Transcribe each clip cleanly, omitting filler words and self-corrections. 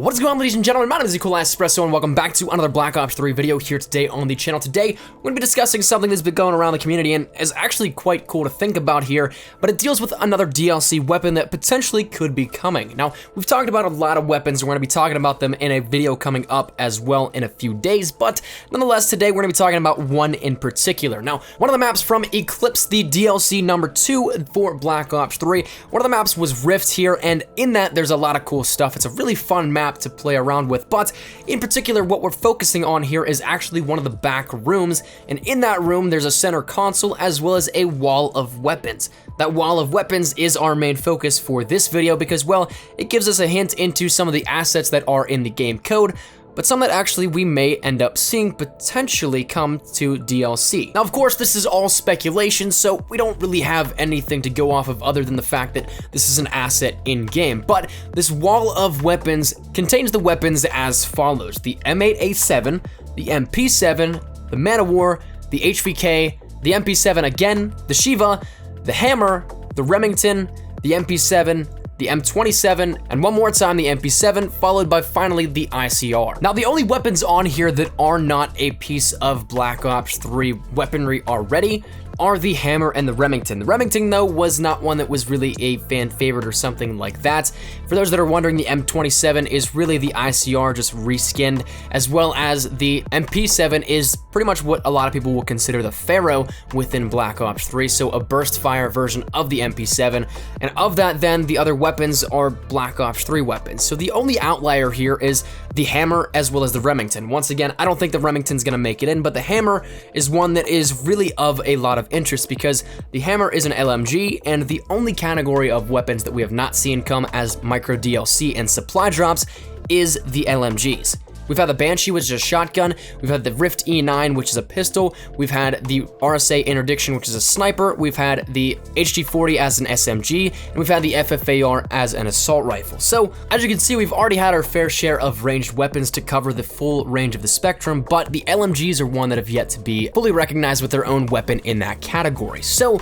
What is going on, ladies and gentlemen? My name is Espresso, and welcome back to another Black Ops 3 video here today on the channel. Today, we're going to be discussing something that's been going around the community and is actually quite cool to think about here, but it deals with another DLC weapon that potentially could be coming. Now, we've talked about a lot of weapons, and we're going to be talking about them in a video coming up as well in a few days, but nonetheless, today we're going to be talking about one in particular. Now, one of the maps from Eclipse, the DLC number 2 for Black Ops 3, one of the maps was Rift here, and in that, there's a lot of cool stuff. It's a really fun map to play around with, but in particular what we're focusing on here is actually one of the back rooms, and in that room there's a center console as well as a wall of weapons. That wall of weapons is our main focus for this video because, well, it gives us a hint into some of the assets that are in the game code, but some that actually we may end up seeing potentially come to DLC. Now, of course, this is all speculation, so we don't really have anything to go off of other than the fact that this is an asset in-game, but this wall of weapons contains the weapons as follows: the M8A7, the MP7, the Man-O-War, the HVK, the MP7 again, the Shiva, the HAMR, the Remington, the MP7, the M27, and one more time the MP7, followed by finally the ICR. Now, the only weapons on here that are not a piece of Black Ops 3 weaponry already are the HAMR and the Remington. The Remington, though, was not one that was really a fan favorite or something like that. For those that are wondering, the M27 is really the ICR just reskinned, as well as the MP7 is pretty much what a lot of people will consider the Pharaoh within Black Ops 3, so a burst fire version of the MP7, and of that then the other weapons are Black Ops 3 weapons. So the only outlier here is the HAMR as well as the Remington. Once again, I don't think the Remington's gonna make it in, but the HAMR is one that is really of a lot of interest because the HAMR is an LMG, and the only category of weapons that we have not seen come as micro DLC and supply drops is the LMGs. We've had the Banshee, which is a shotgun. We've had the Rift E9, which is a pistol. We've had the RSA Interdiction, which is a sniper. We've had the HG40 as an SMG, and we've had the FFAR as an assault rifle. So, as you can see, we've already had our fair share of ranged weapons to cover the full range of the spectrum, but the LMGs are one that have yet to be fully recognized with their own weapon in that category. So,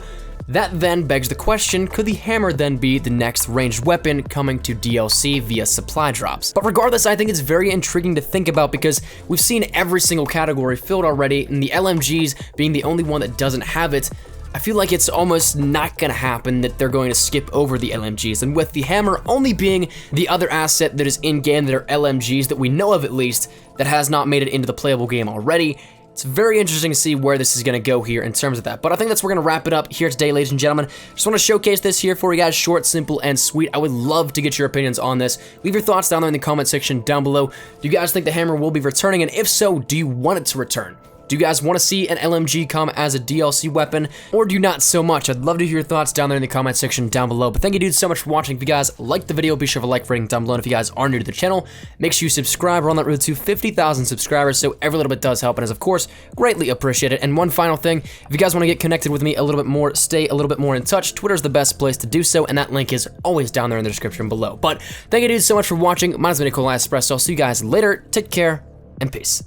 that then begs the question, could the HAMR then be the next ranged weapon coming to DLC via supply drops? But regardless, I think it's very intriguing to think about because we've seen every single category filled already, and the LMGs being the only one that doesn't have it, I feel like it's almost not gonna happen that they're going to skip over the LMGs, and with the HAMR only being the other asset that is in-game that are LMGs that we know of at least, that has not made it into the playable game already, it's very interesting to see where this is going to go here in terms of that. But I think that's where we're going to wrap it up here today, ladies and gentlemen. Just want to showcase this here for you guys, short, simple, and sweet. I would love to get your opinions on this. Leave your thoughts down there in the comment section down below. Do you guys think the HAMR will be returning? And if so, do you want it to return? Do you guys want to see an LMG come as a DLC weapon, or do you not so much? I'd love to hear your thoughts down there in the comment section down below. But thank you dudes so much for watching. If you guys liked the video, be sure to like, rating down below. And if you guys are new to the channel, make sure you subscribe. We're on that road to 50,000 subscribers, so every little bit does help and is, of course, greatly appreciated. And one final thing, if you guys want to get connected with me a little bit more, stay a little bit more in touch, Twitter's the best place to do so, and that link is always down there in the description below. But thank you dudes so much for watching. My name is Espresso. I'll see you guys later. Take care, and peace.